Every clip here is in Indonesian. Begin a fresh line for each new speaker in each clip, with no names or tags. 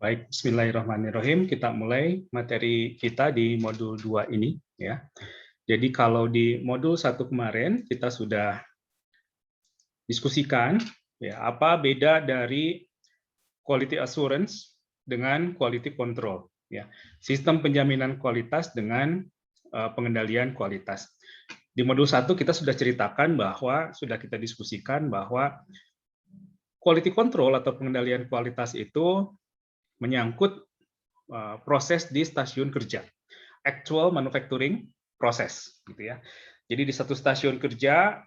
Baik, bismillahirrahmanirrahim. Kita mulai materi kita di modul 2 ini ya. Jadi kalau di modul 1 kemarin kita sudah diskusikan ya apa beda dari quality assurance dengan quality control ya. Sistem penjaminan kualitas dengan pengendalian kualitas. Di modul 1 kita sudah ceritakan bahwa sudah kita diskusikan bahwa quality control atau pengendalian kualitas itu menyangkut proses di stasiun kerja, actual manufacturing proses, gitu ya. Jadi di satu stasiun kerja,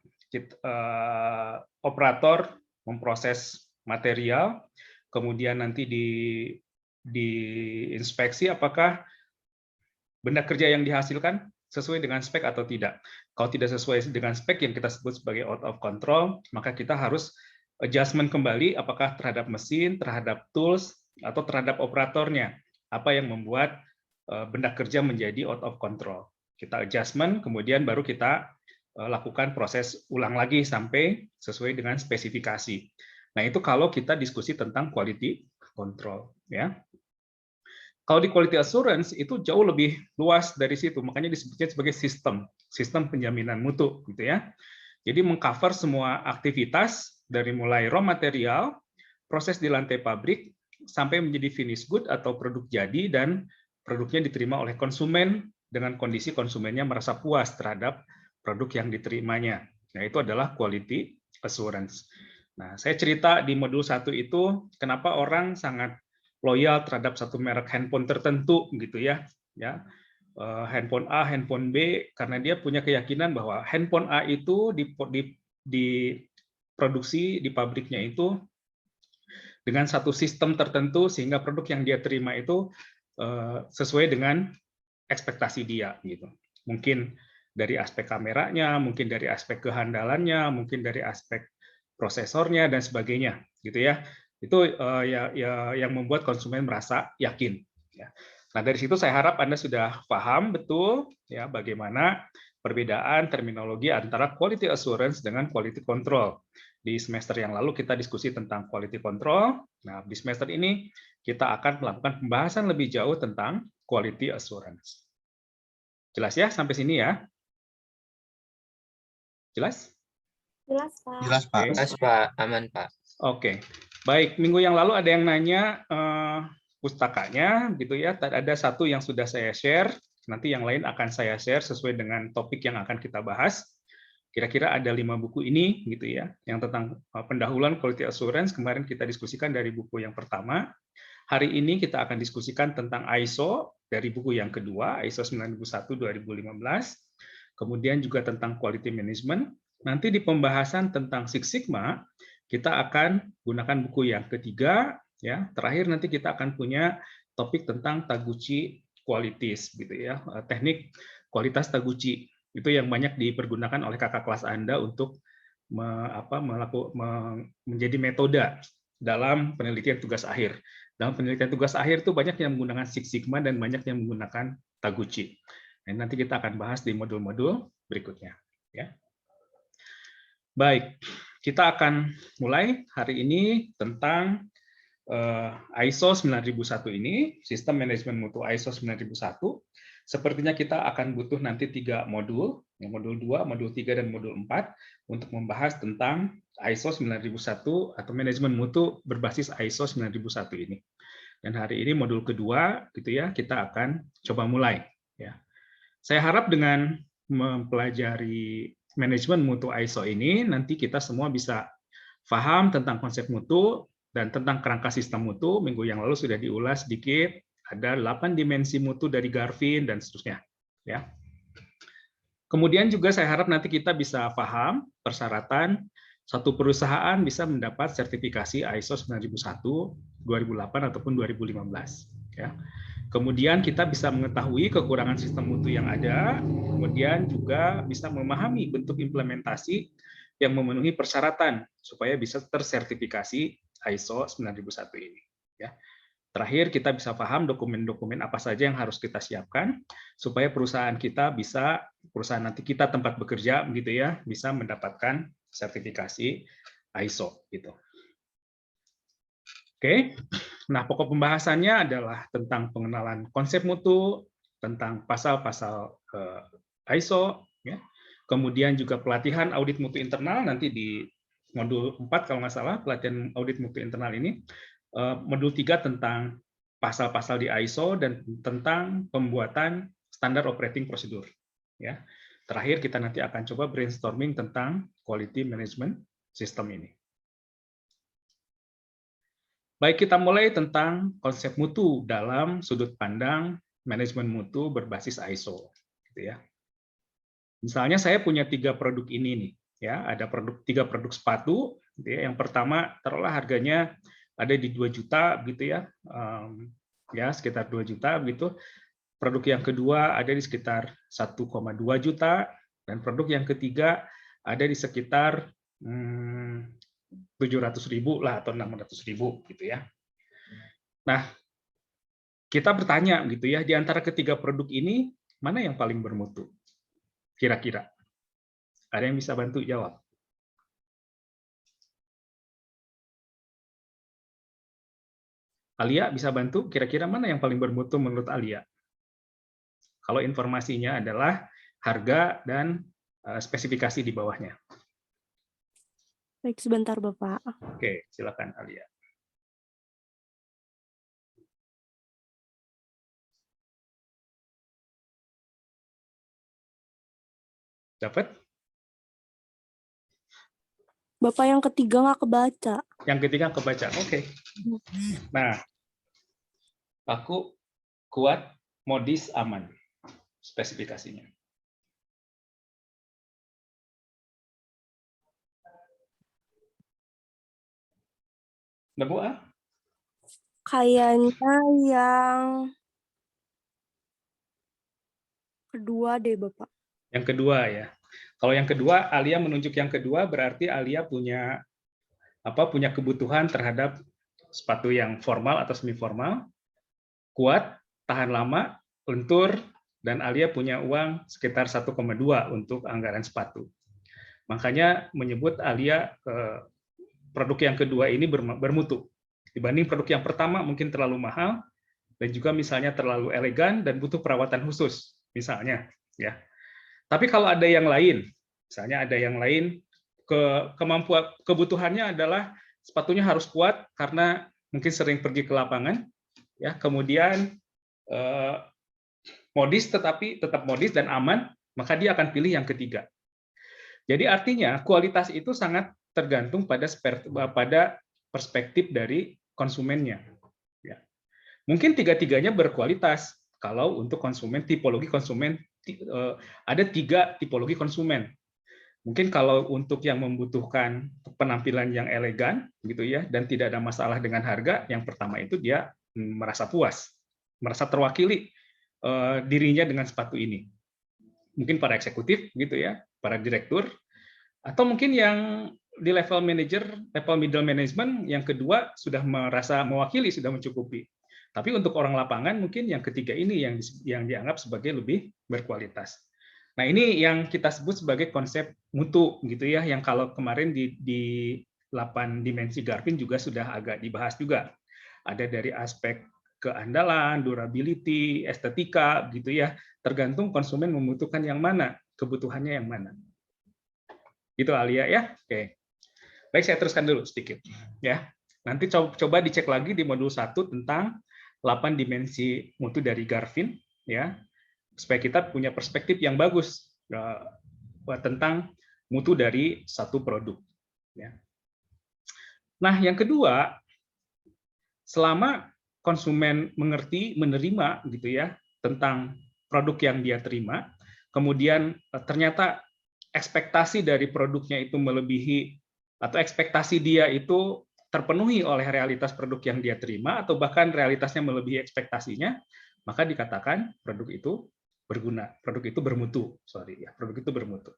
operator memproses material, kemudian nanti diinspeksi apakah benda kerja yang dihasilkan sesuai dengan spek atau tidak. Kalau tidak sesuai dengan spek yang kita sebut sebagai out of control, maka kita harus adjustment kembali apakah terhadap mesin, terhadap tools, atau terhadap operatornya. Apa yang membuat benda kerja menjadi out of control. Kita adjustment, kemudian baru kita lakukan proses ulang lagi sampai sesuai dengan spesifikasi. Nah, itu kalau kita diskusi tentang quality control. Ya. Kalau di quality assurance itu jauh lebih luas dari situ, makanya disebutnya sebagai sistem penjaminan mutu, gitu ya. Jadi mengcover semua aktivitas dari mulai raw material, proses di lantai pabrik, sampai menjadi finished good atau produk jadi dan produknya diterima oleh konsumen dengan kondisi konsumennya merasa puas terhadap produk yang diterimanya. Nah, itu adalah quality assurance. Nah, saya cerita di modul 1 itu kenapa orang sangat loyal terhadap satu merek handphone tertentu gitu ya. Handphone A, handphone B, karena dia punya keyakinan bahwa handphone A itu diproduksi di pabriknya itu dengan satu sistem tertentu sehingga produk yang dia terima itu sesuai dengan ekspektasi dia gitu. Mungkin dari aspek kameranya, mungkin dari aspek kehandalannya, mungkin dari aspek prosesornya dan sebagainya gitu ya. Itu yang membuat konsumen merasa yakin ya. Nah, dari situ saya harap Anda sudah paham betul ya bagaimana perbedaan terminologi antara quality assurance dengan quality control. Di semester yang lalu kita diskusi tentang quality control. Nah, di semester ini kita akan melakukan pembahasan lebih jauh tentang quality assurance. Jelas ya sampai sini ya? Jelas?
Jelas, Pak.
Jelas, Pak.
Jelas, Pak. Aman, Pak.
Oke. Baik, minggu yang lalu ada yang nanya pustakanya gitu ya. Ada satu yang sudah saya share, nanti yang lain akan saya share sesuai dengan topik yang akan kita bahas. Kira-kira ada 5 buku ini gitu ya, yang tentang pendahuluan quality assurance. Kemarin kita diskusikan dari buku yang pertama. Hari ini kita akan diskusikan tentang ISO dari buku yang kedua, ISO 9001-2015. Kemudian juga tentang quality management. Nanti di pembahasan tentang Six Sigma, kita akan gunakan buku yang ketiga. Ya, terakhir nanti kita akan punya topik tentang Taguchi Qualities, gitu ya, teknik kualitas Taguchi. Itu yang banyak dipergunakan oleh kakak kelas Anda untuk menjadi metode dalam penelitian tugas akhir. Dalam penelitian tugas akhir itu banyak yang menggunakan Six Sigma dan banyak yang menggunakan Taguchi. Nah, nanti kita akan bahas di modul-modul berikutnya. Ya. Baik, kita akan mulai hari ini tentang ISO 9001 ini, sistem manajemen mutu ISO 9001. Sepertinya kita akan butuh nanti 3 modul, modul 2, modul 3, dan modul 4, untuk membahas tentang ISO 9001 atau manajemen mutu berbasis ISO 9001 ini. Dan hari ini modul kedua, gitu ya, kita akan coba mulai. Ya. Saya harap dengan mempelajari manajemen mutu ISO ini, nanti kita semua bisa paham tentang konsep mutu dan tentang kerangka sistem mutu. Minggu yang lalu sudah diulas sedikit. Ada 8 dimensi mutu dari Garvin dan seterusnya. Ya. Kemudian juga saya harap nanti kita bisa paham persyaratan satu perusahaan bisa mendapat sertifikasi ISO 9001, 2008 ataupun 2015. Ya. Kemudian kita bisa mengetahui kekurangan sistem mutu yang ada, kemudian juga bisa memahami bentuk implementasi yang memenuhi persyaratan supaya bisa tersertifikasi ISO 9001 ini. Ya. Terakhir, kita bisa paham dokumen-dokumen apa saja yang harus kita siapkan supaya perusahaan kita bisa, perusahaan nanti kita tempat bekerja begitu ya, bisa mendapatkan sertifikasi ISO gitu. Oke. Nah, pokok pembahasannya adalah tentang pengenalan konsep mutu, tentang pasal-pasal ISO, ya. Kemudian juga pelatihan audit mutu internal nanti di modul 4 kalau nggak salah, pelatihan audit mutu internal ini. Modul 3 tentang pasal-pasal di ISO dan tentang pembuatan standar operating procedure. Ya. Terakhir kita nanti akan coba brainstorming tentang quality management system ini. Baik, kita mulai tentang konsep mutu dalam sudut pandang manajemen mutu berbasis ISO. Gitu ya. Misalnya saya punya 3 produk ini nih, ya, ada 3 produk sepatu. Gitu ya. Yang pertama, taruhlah harganya ada di 2 juta, gitu ya, ya sekitar 2 juta, gitu. Produk yang kedua ada di sekitar 1,2 juta, dan produk yang ketiga ada di sekitar 700.000 lah atau 600.000 gitu ya. Nah, kita bertanya gitu ya, di antara ketiga produk ini mana yang paling bermutu? Kira-kira ada yang bisa bantu jawab? Alia bisa bantu? Kira-kira mana yang paling bermutu menurut Alia? Kalau informasinya adalah harga dan spesifikasi di bawahnya.
Baik, sebentar Bapak.
Oke, silakan Alia. Dapat?
Bapak yang ketiga nggak kebaca.
Yang ketiga kebaca, oke. Nah, aku kuat, modis, aman. Spesifikasinya. Nemu ah?
Kayaknya yang kedua deh, Bapak.
Yang kedua ya. Kalau yang kedua, Alia menunjuk yang kedua berarti Alia punya kebutuhan terhadap sepatu yang formal atau semi formal, kuat, tahan lama, lentur, dan Alia punya uang sekitar 1,2 untuk anggaran sepatu. Makanya menyebut Alia produk yang kedua ini bermutu. Dibanding produk yang pertama mungkin terlalu mahal, dan juga misalnya terlalu elegan dan butuh perawatan khusus, misalnya. Ya. Tapi kalau ada yang lain, misalnya ada yang lain, kemampuan kebutuhannya adalah sepatunya harus kuat karena mungkin sering pergi ke lapangan, ya. Kemudian modis tetapi tetap modis dan aman, maka dia akan pilih yang ketiga. Jadi artinya kualitas itu sangat tergantung pada perspektif dari konsumennya. Ya. Mungkin tiga-tiganya berkualitas. Kalau untuk konsumen, tipologi konsumen, ada 3 tipologi konsumen. Mungkin kalau untuk yang membutuhkan penampilan yang elegan, gitu ya, dan tidak ada masalah dengan harga, yang pertama itu dia merasa puas, merasa terwakili dirinya dengan sepatu ini. Mungkin para eksekutif, gitu ya, para direktur, atau mungkin yang di level manager, level middle management, yang kedua sudah merasa mewakili, sudah mencukupi. Tapi untuk orang lapangan mungkin yang ketiga ini yang dianggap sebagai lebih berkualitas. Nah, ini yang kita sebut sebagai konsep mutu gitu ya, yang kalau kemarin di 8 dimensi Garvin juga sudah agak dibahas juga. Ada dari aspek keandalan, durability, estetika gitu ya. Tergantung konsumen membutuhkan yang mana, kebutuhannya yang mana. Gitu Alia ya. Oke. Baik, saya teruskan dulu sedikit ya. Nanti coba dicek lagi di modul 1 tentang 8 dimensi mutu dari Garvin ya, supaya kita punya perspektif yang bagus tentang mutu dari satu produk ya. Nah, yang kedua, selama konsumen mengerti, menerima gitu ya tentang produk yang dia terima, kemudian ternyata ekspektasi dari produknya itu melebihi atau ekspektasi dia itu terpenuhi oleh realitas produk yang dia terima atau bahkan realitasnya melebihi ekspektasinya, maka dikatakan produk itu berguna, produk itu bermutu, produk itu bermutu.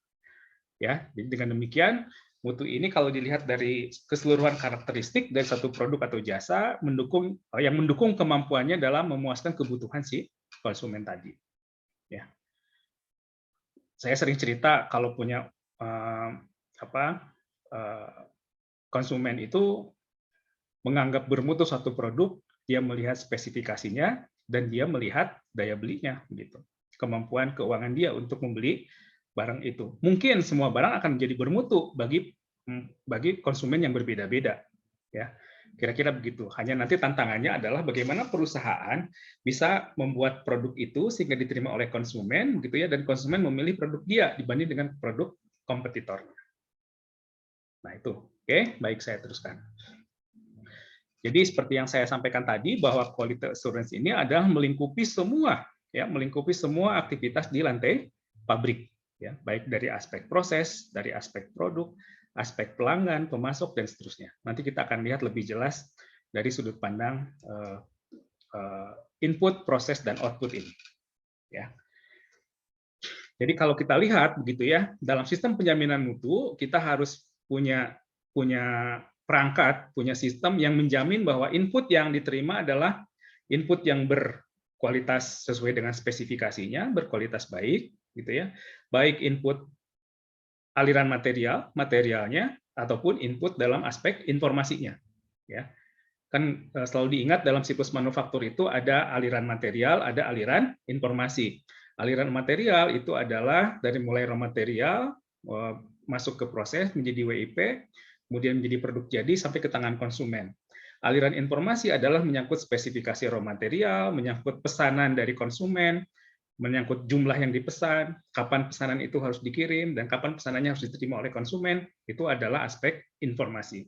Ya, jadi dengan demikian mutu ini kalau dilihat dari keseluruhan karakteristik dari satu produk atau jasa yang mendukung kemampuannya dalam memuaskan kebutuhan si konsumen tadi. Ya. Saya sering cerita kalau punya konsumen itu menganggap bermutu satu produk dia melihat spesifikasinya, dan dia melihat daya belinya, gitu. Kemampuan keuangan dia untuk membeli barang itu. Mungkin semua barang akan menjadi bermutu bagi konsumen yang berbeda-beda, ya. Kira-kira begitu. Hanya nanti tantangannya adalah bagaimana perusahaan bisa membuat produk itu sehingga diterima oleh konsumen, gitu ya, dan konsumen memilih produk dia dibanding dengan produk kompetitornya. Nah itu, oke, baik saya teruskan. Jadi seperti yang saya sampaikan tadi bahwa quality assurance ini adalah melingkupi semua aktivitas di lantai pabrik, ya, baik dari aspek proses, dari aspek produk, aspek pelanggan, pemasok dan seterusnya. Nanti kita akan lihat lebih jelas dari sudut pandang input, proses dan output ini, ya. Jadi kalau kita lihat begitu ya, dalam sistem penjaminan mutu kita harus punya perangkat, punya sistem yang menjamin bahwa input yang diterima adalah input yang berkualitas sesuai dengan spesifikasinya, berkualitas baik, gitu ya. Baik input aliran materialnya, ataupun input dalam aspek informasinya. Ya. Kan selalu diingat dalam siklus manufaktur itu ada aliran material, ada aliran informasi. Aliran material itu adalah dari mulai raw material, masuk ke proses menjadi WIP, kemudian menjadi produk jadi sampai ke tangan konsumen. Aliran informasi adalah menyangkut spesifikasi raw material, menyangkut pesanan dari konsumen, menyangkut jumlah yang dipesan, kapan pesanan itu harus dikirim, dan kapan pesanannya harus diterima oleh konsumen, itu adalah aspek informasi.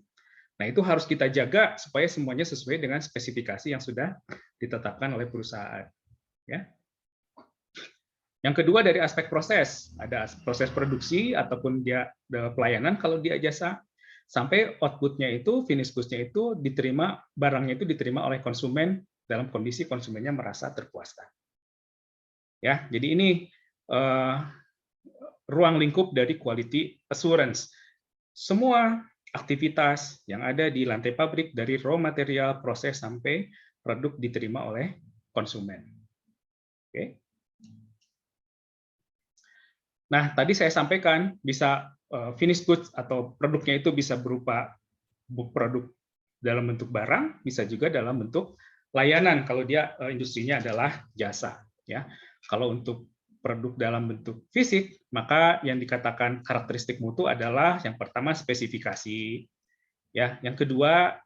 Nah, itu harus kita jaga supaya semuanya sesuai dengan spesifikasi yang sudah ditetapkan oleh perusahaan. Ya. Yang kedua dari aspek proses, ada proses produksi ataupun dia pelayanan kalau dia jasa, sampai outputnya itu, finish goods-nya itu diterima, barangnya itu diterima oleh konsumen dalam kondisi konsumennya merasa terpuaskan. Ya, jadi ini ruang lingkup dari quality assurance. Semua aktivitas yang ada di lantai pabrik dari raw material, proses sampai produk diterima oleh konsumen. Oke. Nah, tadi saya sampaikan bisa finished goods atau produknya itu bisa berupa produk dalam bentuk barang, bisa juga dalam bentuk layanan kalau dia industrinya adalah jasa, ya. Kalau untuk produk dalam bentuk fisik, maka yang dikatakan karakteristik mutu adalah yang pertama spesifikasi, ya. Yang kedua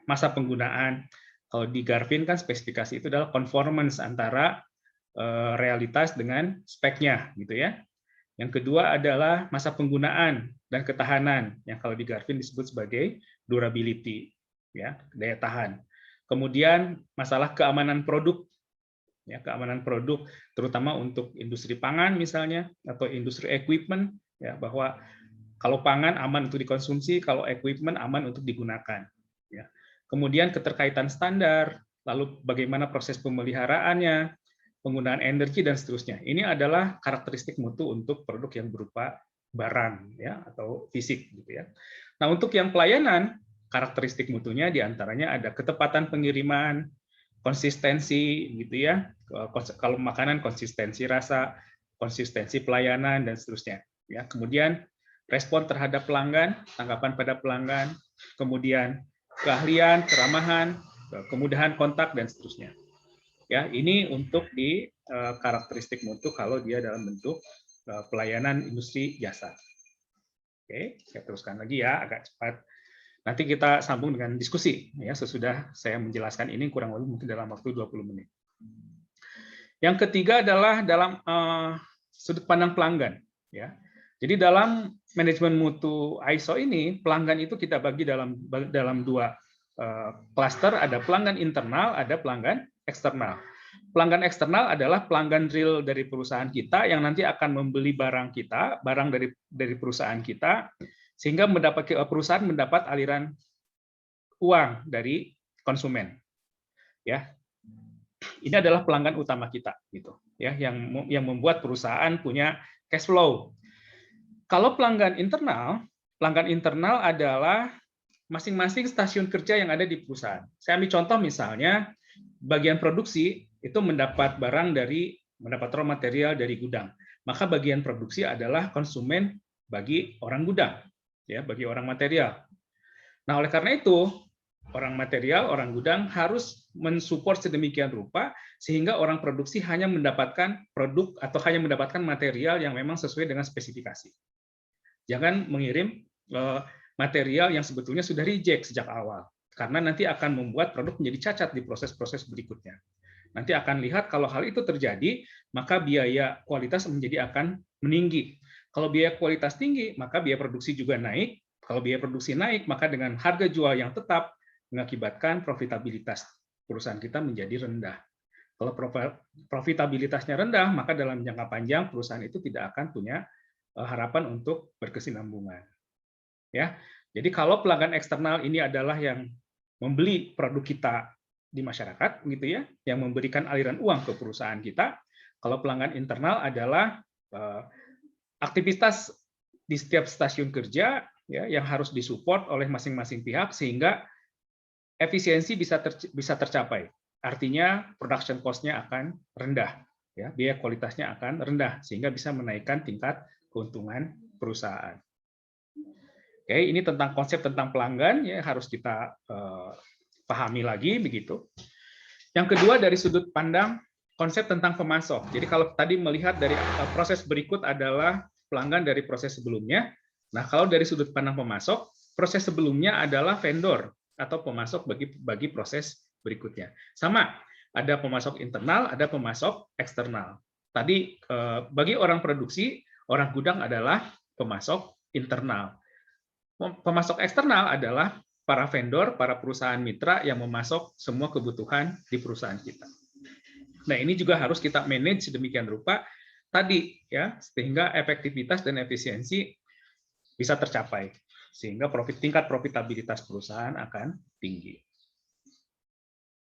masa penggunaan. Kalau di Garvin kan spesifikasi itu adalah conformance antara realitas dengan speknya, gitu ya. Yang kedua adalah masa penggunaan dan ketahanan, yang kalau di Garvin disebut sebagai durability, ya, daya tahan. Kemudian masalah keamanan produk, ya, keamanan produk, terutama untuk industri pangan misalnya atau industri equipment, ya, bahwa kalau pangan aman untuk dikonsumsi, kalau equipment aman untuk digunakan. Ya. Kemudian keterkaitan standar, lalu bagaimana proses pemeliharaannya, penggunaan energi dan seterusnya. Ini adalah karakteristik mutu untuk produk yang berupa barang, ya, atau fisik, gitu ya. Nah, untuk yang pelayanan, karakteristik mutunya diantaranya ada ketepatan pengiriman, konsistensi, gitu ya. Kalau makanan konsistensi rasa, konsistensi pelayanan dan seterusnya. Ya, kemudian respon terhadap pelanggan, tanggapan pada pelanggan, kemudian keahlian, keramahan, kemudahan kontak dan seterusnya. Ya, ini untuk di karakteristik mutu kalau dia dalam bentuk pelayanan industri jasa. Oke, saya teruskan lagi ya, agak cepat. Nanti kita sambung dengan diskusi ya sesudah saya menjelaskan ini kurang lebih mungkin dalam waktu 20 menit. Yang ketiga adalah dalam sudut pandang pelanggan, ya. Jadi dalam manajemen mutu ISO ini pelanggan itu kita bagi dalam dua klaster, ada pelanggan internal, ada pelanggan eksternal. Pelanggan eksternal adalah pelanggan real dari perusahaan kita yang nanti akan membeli barang kita, barang dari perusahaan kita, sehingga perusahaan mendapat aliran uang dari konsumen. Ya, ini adalah pelanggan utama kita, gitu. Ya, yang membuat perusahaan punya cash flow. Kalau pelanggan internal adalah masing-masing stasiun kerja yang ada di perusahaan. Saya ambil contoh misalnya bagian produksi itu mendapat raw material dari gudang. Maka bagian produksi adalah konsumen bagi orang gudang, ya, bagi orang material. Nah, oleh karena itu orang material, orang gudang harus mensupport sedemikian rupa sehingga orang produksi hanya mendapatkan produk atau hanya mendapatkan material yang memang sesuai dengan spesifikasi. Jangan mengirim material yang sebetulnya sudah reject sejak awal, karena nanti akan membuat produk menjadi cacat di proses-proses berikutnya. Nanti akan lihat kalau hal itu terjadi, maka biaya kualitas akan meninggi. Kalau biaya kualitas tinggi, maka biaya produksi juga naik. Kalau biaya produksi naik, maka dengan harga jual yang tetap mengakibatkan profitabilitas perusahaan kita menjadi rendah. Kalau profitabilitasnya rendah, maka dalam jangka panjang perusahaan itu tidak akan punya harapan untuk berkesinambungan. Ya, jadi kalau pelanggan eksternal ini adalah yang membeli produk kita di masyarakat, gitu ya, yang memberikan aliran uang ke perusahaan kita. Kalau pelanggan internal adalah aktivitas di setiap stasiun kerja, ya, yang harus disupport oleh masing-masing pihak sehingga efisiensi bisa tercapai. Artinya production cost-nya akan rendah, ya, biaya kualitasnya akan rendah sehingga bisa menaikkan tingkat keuntungan perusahaan. Oke, ini tentang konsep tentang pelanggan ya harus kita pahami lagi begitu. Yang kedua dari sudut pandang konsep tentang pemasok. Jadi kalau tadi melihat dari proses berikut adalah pelanggan dari proses sebelumnya. Nah, kalau dari sudut pandang pemasok, proses sebelumnya adalah vendor atau pemasok bagi proses berikutnya. Sama, ada pemasok internal, ada pemasok eksternal. Tadi bagi orang produksi, orang gudang adalah pemasok internal. Pemasok eksternal adalah para vendor, para perusahaan mitra yang memasok semua kebutuhan di perusahaan kita. Nah, ini juga harus kita manage sedemikian rupa tadi ya, sehingga efektivitas dan efisiensi bisa tercapai, sehingga tingkat profitabilitas perusahaan akan tinggi.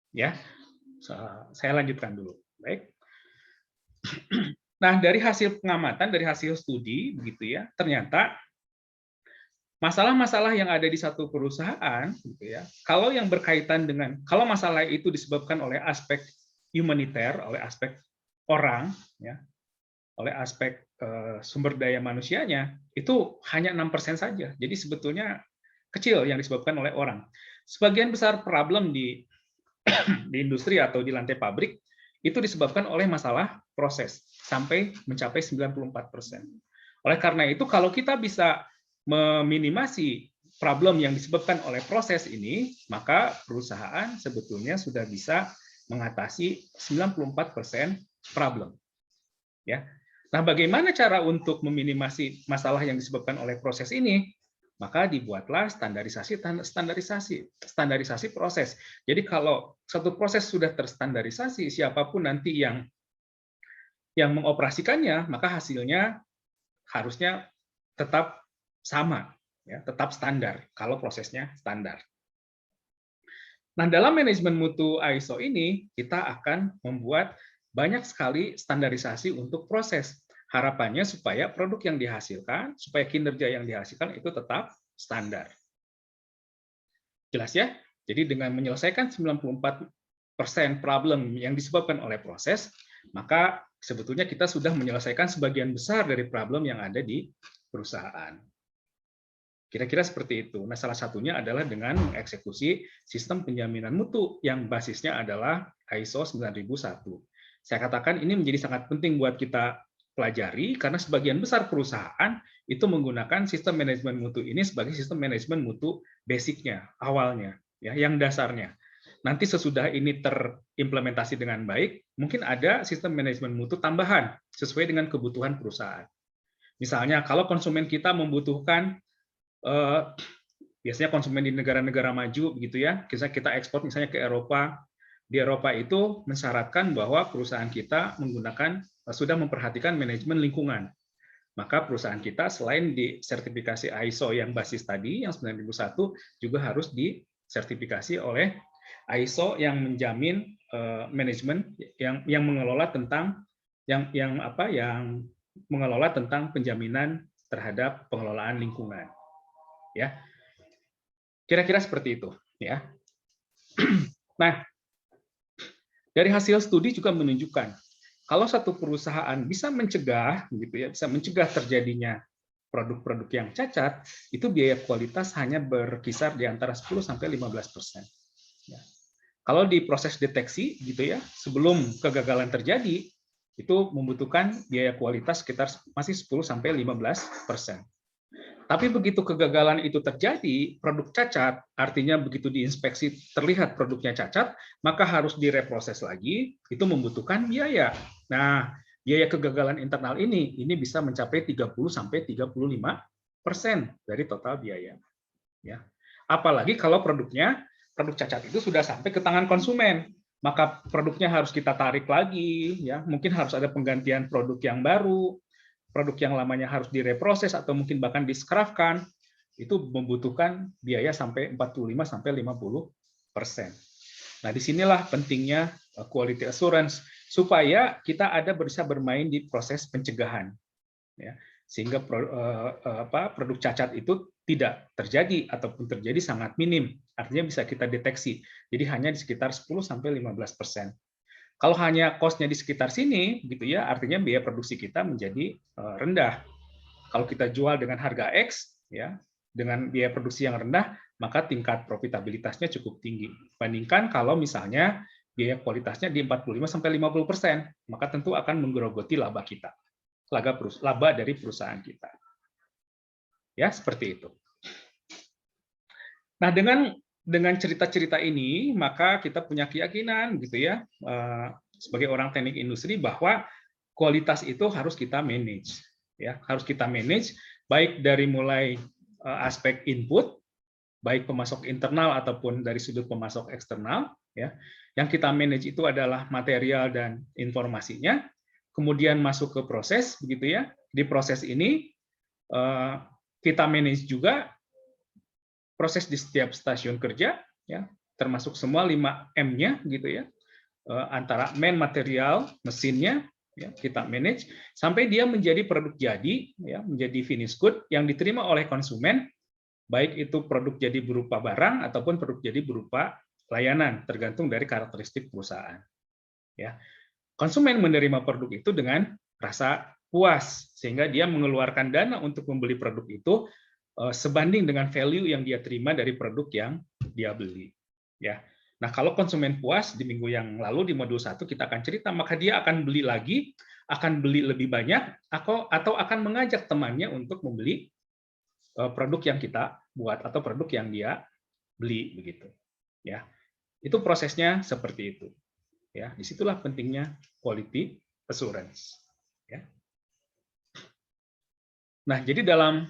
Ya, saya lanjutkan dulu. Baik. Nah, dari hasil pengamatan, dari hasil studi, begitu ya, ternyata masalah-masalah yang ada di satu perusahaan, gitu ya, kalau yang berkaitan dengan, kalau masalah itu disebabkan oleh aspek humaniter, oleh aspek orang, ya, oleh aspek sumber daya manusianya, itu hanya 6% saja. Jadi sebetulnya kecil yang disebabkan oleh orang. Sebagian besar problem di industri atau di lantai pabrik itu disebabkan oleh masalah proses sampai mencapai 94%. Oleh karena itu, kalau kita bisa meminimasi problem yang disebabkan oleh proses ini, maka perusahaan sebetulnya sudah bisa mengatasi 94% problem. Ya. Nah, bagaimana cara untuk meminimasi masalah yang disebabkan oleh proses ini? Maka dibuatlah standarisasi proses. Jadi kalau satu proses sudah terstandarisasi, siapapun nanti yang mengoperasikannya, maka hasilnya harusnya tetap sama, ya, tetap standar kalau prosesnya standar. Nah, dalam manajemen mutu ISO ini kita akan membuat banyak sekali standarisasi untuk proses. Harapannya supaya produk yang dihasilkan, supaya kinerja yang dihasilkan itu tetap standar. Jelas ya? Jadi dengan menyelesaikan 94% problem yang disebabkan oleh proses, maka sebetulnya kita sudah menyelesaikan sebagian besar dari problem yang ada di perusahaan. Kira-kira seperti itu. Nah, salah satunya adalah dengan mengeksekusi sistem penjaminan mutu yang basisnya adalah ISO 9001. Saya katakan ini menjadi sangat penting buat kita pelajari karena sebagian besar perusahaan itu menggunakan sistem manajemen mutu ini sebagai sistem manajemen mutu basicnya, awalnya, ya, yang dasarnya. Nanti sesudah ini terimplementasi dengan baik, mungkin ada sistem manajemen mutu tambahan sesuai dengan kebutuhan perusahaan. Misalnya kalau konsumen kita membutuhkan biasanya konsumen di negara-negara maju begitu ya, kita ekspor misalnya ke Eropa. Di Eropa itu mensyaratkan bahwa perusahaan kita sudah memperhatikan manajemen lingkungan. Maka perusahaan kita selain di sertifikasi ISO yang basis tadi yang 9001 juga harus disertifikasi oleh ISO yang menjamin manajemen yang mengelola tentang yang mengelola tentang penjaminan terhadap pengelolaan lingkungan. Ya, kira-kira seperti itu, ya. Nah, dari hasil studi juga menunjukkan kalau satu perusahaan bisa mencegah, gitu ya, bisa mencegah terjadinya produk-produk yang cacat, itu biaya kualitas hanya berkisar di antara 10 sampai 15%. Ya. Kalau di proses deteksi gitu ya, sebelum kegagalan terjadi, itu membutuhkan biaya kualitas sekitar masih 10 sampai 15%. Tapi begitu kegagalan itu terjadi, produk cacat, artinya begitu diinspeksi terlihat produknya cacat, maka harus direproses lagi, itu membutuhkan biaya. Nah, biaya kegagalan internal ini bisa mencapai 30 sampai 35% dari total biaya. Ya. Apalagi kalau produk cacat itu sudah sampai ke tangan konsumen, maka produknya harus kita tarik lagi, ya. Mungkin harus ada penggantian produk yang baru, produk yang lamanya harus direproses atau mungkin bahkan diskrafkan, itu membutuhkan biaya sampai 45 sampai 50%. Nah, disinilah pentingnya quality assurance supaya kita bisa bermain di proses pencegahan, ya, sehingga produk cacat itu tidak terjadi ataupun terjadi sangat minim, artinya bisa kita deteksi. Jadi hanya di sekitar 10 sampai 15%. Kalau hanya cost-nya di sekitar sini, gitu ya, artinya biaya produksi kita menjadi rendah. Kalau kita jual dengan harga X, ya, dengan biaya produksi yang rendah, maka tingkat profitabilitasnya cukup tinggi. Bandingkan kalau misalnya biaya kualitasnya di 45-50%, maka tentu akan menggerogoti laba kita, laba dari perusahaan kita. Ya, seperti itu. Nah, dengan cerita-cerita ini, maka kita punya keyakinan gitu ya, sebagai orang teknik industri bahwa kualitas itu harus kita manage, ya, harus kita manage baik dari mulai aspek input, baik pemasok internal ataupun dari sudut pemasok eksternal, ya. Yang kita manage itu adalah material dan informasinya, kemudian masuk ke proses, begitu ya. Di proses ini kita manage juga proses di setiap stasiun kerja, ya, termasuk semua 5M-nya, gitu ya, antara man, material, mesinnya, ya, kita manage sampai dia menjadi produk jadi, ya, menjadi finish good yang diterima oleh konsumen, baik itu produk jadi berupa barang ataupun produk jadi berupa layanan, tergantung dari karakteristik perusahaan. Ya, konsumen menerima produk itu dengan rasa puas, sehingga dia mengeluarkan dana untuk membeli produk itu sebanding dengan value yang dia terima dari produk yang dia beli. Ya. Nah, kalau konsumen puas, di minggu yang lalu di modul 1 kita akan cerita, maka dia akan beli lagi, akan beli lebih banyak, atau akan mengajak temannya untuk membeli produk yang kita buat atau produk yang dia beli, begitu. Ya, itu prosesnya seperti itu. Ya, disitulah pentingnya quality assurance. Ya. Nah, jadi dalam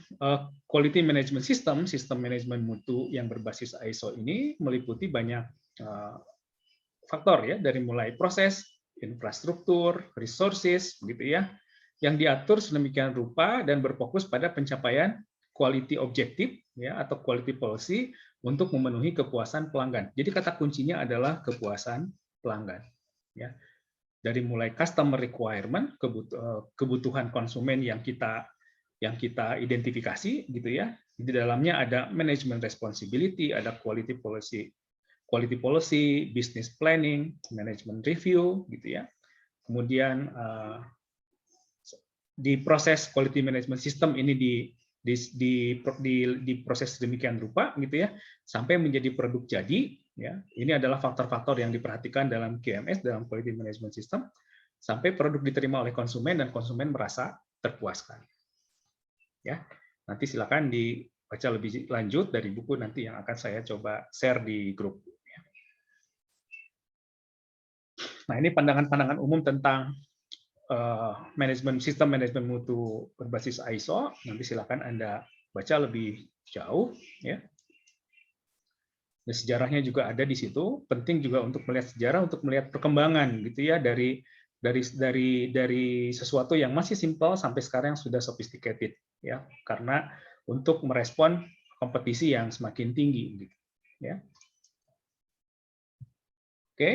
quality management system, sistem manajemen mutu yang berbasis ISO ini meliputi banyak faktor ya, dari mulai proses, infrastruktur, resources, begitu ya, yang diatur sedemikian rupa dan berfokus pada pencapaian quality objective ya atau quality policy untuk memenuhi kepuasan pelanggan. Jadi kata kuncinya adalah kepuasan pelanggan. Ya. Dari mulai customer requirement, kebutuhan konsumen yang kita identifikasi gitu ya. Di dalamnya ada management responsibility, ada quality policy, business planning, management review gitu ya. Kemudian di proses quality management system ini diproses demikian rupa gitu ya sampai menjadi produk jadi ya. Ini adalah faktor-faktor yang diperhatikan dalam QMS, dalam quality management system, sampai produk diterima oleh konsumen dan konsumen merasa terpuaskan. Ya, nanti silakan dibaca lebih lanjut dari buku nanti yang akan saya coba share di grup. Nah, ini pandangan-pandangan umum tentang sistem manajemen mutu berbasis ISO. Nanti silakan Anda baca lebih jauh. Ya. Dan sejarahnya juga ada di situ. Penting juga untuk melihat sejarah, untuk melihat perkembangan gitu ya dari sesuatu yang masih simpel sampai sekarang yang sudah sophisticated ya, karena untuk merespon kompetisi yang semakin tinggi gitu ya. Oke.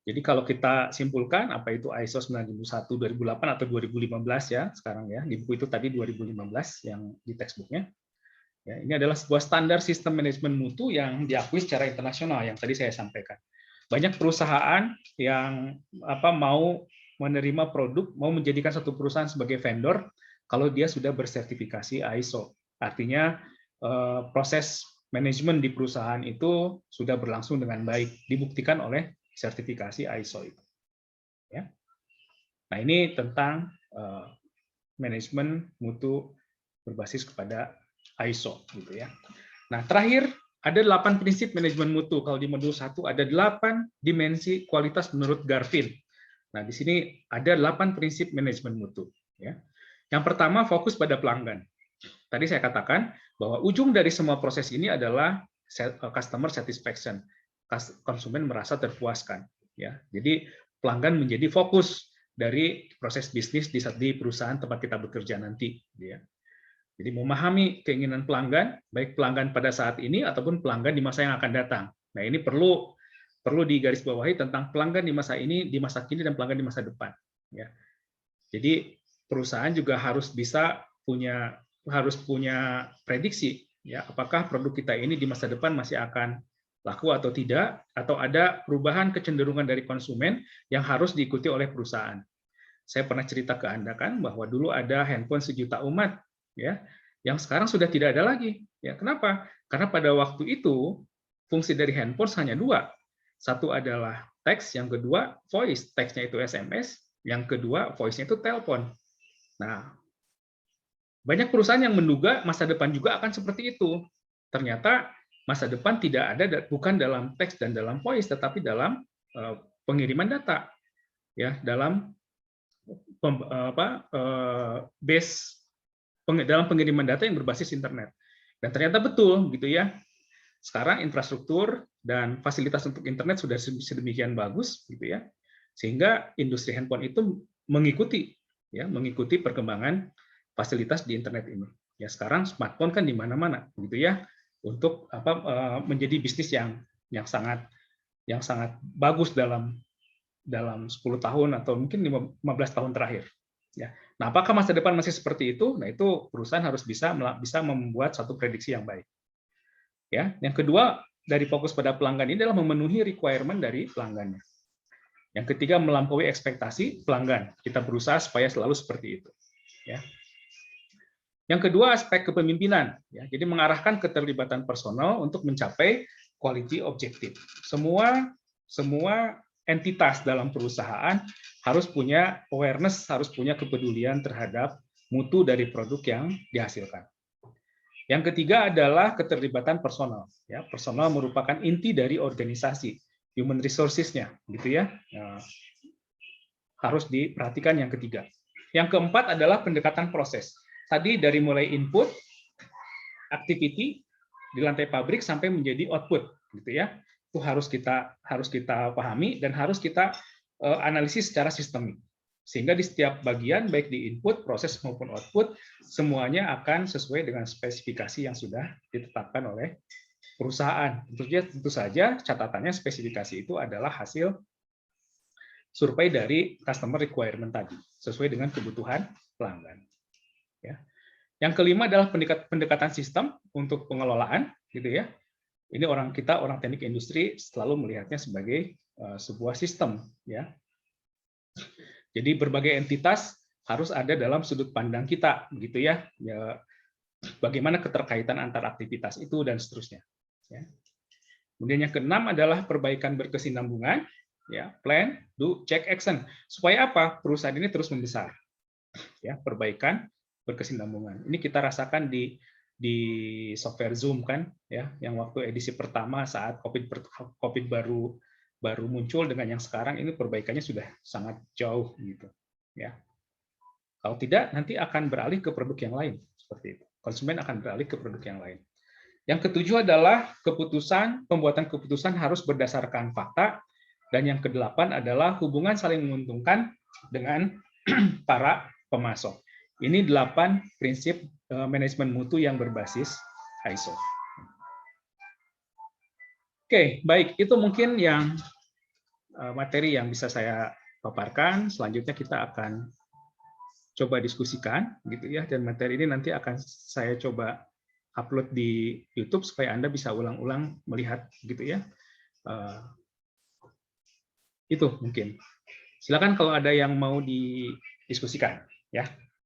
Jadi kalau kita simpulkan apa itu ISO 9001 2008 atau 2015 ya sekarang ya, di buku itu tadi 2015 yang di textbooknya. Ya, ini adalah sebuah standar sistem manajemen mutu yang diakui secara internasional yang tadi saya sampaikan. Banyak perusahaan yang mau menerima produk, mau menjadikan satu perusahaan sebagai vendor kalau dia sudah bersertifikasi ISO. Artinya proses manajemen di perusahaan itu sudah berlangsung dengan baik, dibuktikan oleh sertifikasi ISO itu. Ya. Nah, ini tentang manajemen mutu berbasis kepada ISO, gitu ya. Nah, terakhir ada 8 prinsip manajemen mutu. Kalau di modul 1 ada 8 dimensi kualitas menurut Garvin. Nah, di sini ada 8 prinsip manajemen mutu. Ya. Yang pertama, fokus pada pelanggan. Tadi saya katakan bahwa ujung dari semua proses ini adalah customer satisfaction. Konsumen merasa terpuaskan. Ya. Jadi pelanggan menjadi fokus dari proses bisnis di perusahaan tempat kita bekerja nanti. Ya. Jadi memahami keinginan pelanggan, baik pelanggan pada saat ini ataupun pelanggan di masa yang akan datang. Nah, ini perlu digarisbawahi tentang pelanggan di masa ini, di masa kini, dan pelanggan di masa depan. Ya. Jadi perusahaan juga harus punya prediksi, ya, apakah produk kita ini di masa depan masih akan laku atau tidak, atau ada perubahan kecenderungan dari konsumen yang harus diikuti oleh perusahaan. Saya pernah cerita ke Anda kan bahwa dulu ada handphone 1 juta umat, ya, yang sekarang sudah tidak ada lagi. Ya, kenapa? Karena pada waktu itu fungsi dari handphone hanya 2. Satu adalah teks, yang kedua voice. Teksnya itu SMS, yang kedua voice-nya itu telepon. Nah, banyak perusahaan yang menduga masa depan juga akan seperti itu. Ternyata masa depan tidak ada, bukan dalam teks dan dalam voice, tetapi dalam pengiriman data, ya, dalam dalam pengiriman data yang berbasis internet. Dan ternyata betul, gitu ya. Sekarang infrastruktur dan fasilitas untuk internet sudah sedemikian bagus, gitu ya, sehingga industri handphone itu mengikuti perkembangan fasilitas di internet ini. Ya, sekarang smartphone kan di mana-mana, gitu ya, untuk menjadi bisnis yang sangat bagus dalam 10 tahun atau mungkin 15 tahun terakhir. Ya. Nah, apakah masa depan masih seperti itu? Nah, itu perusahaan harus bisa membuat satu prediksi yang baik. Ya, yang kedua, dari fokus pada pelanggan ini adalah memenuhi requirement dari pelanggannya. Yang ketiga, melampaui ekspektasi pelanggan. Kita berusaha supaya selalu seperti itu. Ya. Yang kedua, aspek kepemimpinan. Ya, jadi mengarahkan keterlibatan personal untuk mencapai quality objective. Semua entitas dalam perusahaan harus punya awareness, harus punya kepedulian terhadap mutu dari produk yang dihasilkan. Yang ketiga adalah keterlibatan personal. Ya, personal merupakan inti dari organisasi, human resources-nya, gitu ya. Nah, harus diperhatikan yang ketiga. Yang keempat adalah pendekatan proses. Tadi dari mulai input, activity di lantai pabrik sampai menjadi output, gitu ya. Itu harus kita pahami dan harus kita analisis secara sistemik. Sehingga di setiap bagian, baik di input, proses maupun output, semuanya akan sesuai dengan spesifikasi yang sudah ditetapkan oleh perusahaan. Tentu saja catatannya spesifikasi itu adalah hasil survei dari customer requirement tadi, sesuai dengan kebutuhan pelanggan. Ya. Yang kelima adalah pendekatan sistem untuk pengelolaan, gitu ya. Ini orang teknik industri selalu melihatnya sebagai sebuah sistem, ya. Jadi berbagai entitas harus ada dalam sudut pandang kita, begitu ya. Bagaimana keterkaitan antar aktivitas itu dan seterusnya. Ya. Kemudian yang keenam adalah perbaikan berkesinambungan, ya, plan, do, check, action. Supaya apa? Perusahaan ini terus membesar. Ya, perbaikan berkesinambungan. Ini kita rasakan di software Zoom kan, ya, yang waktu edisi pertama saat COVID baru muncul dengan yang sekarang ini perbaikannya sudah sangat jauh gitu, ya. Kalau tidak nanti akan beralih ke produk yang lain seperti itu. Konsumen akan beralih ke produk yang lain. Yang ketujuh adalah pembuatan keputusan harus berdasarkan fakta, dan yang kedelapan adalah hubungan saling menguntungkan dengan para pemasok. Ini 8 prinsip manajemen mutu yang berbasis ISO. Oke, baik, itu mungkin yang materi yang bisa saya paparkan. Selanjutnya kita akan coba diskusikan, gitu ya. Dan materi ini nanti akan saya coba upload di YouTube supaya Anda bisa ulang-ulang melihat, gitu ya. Itu mungkin. Silakan kalau ada yang mau didiskusikan, ya.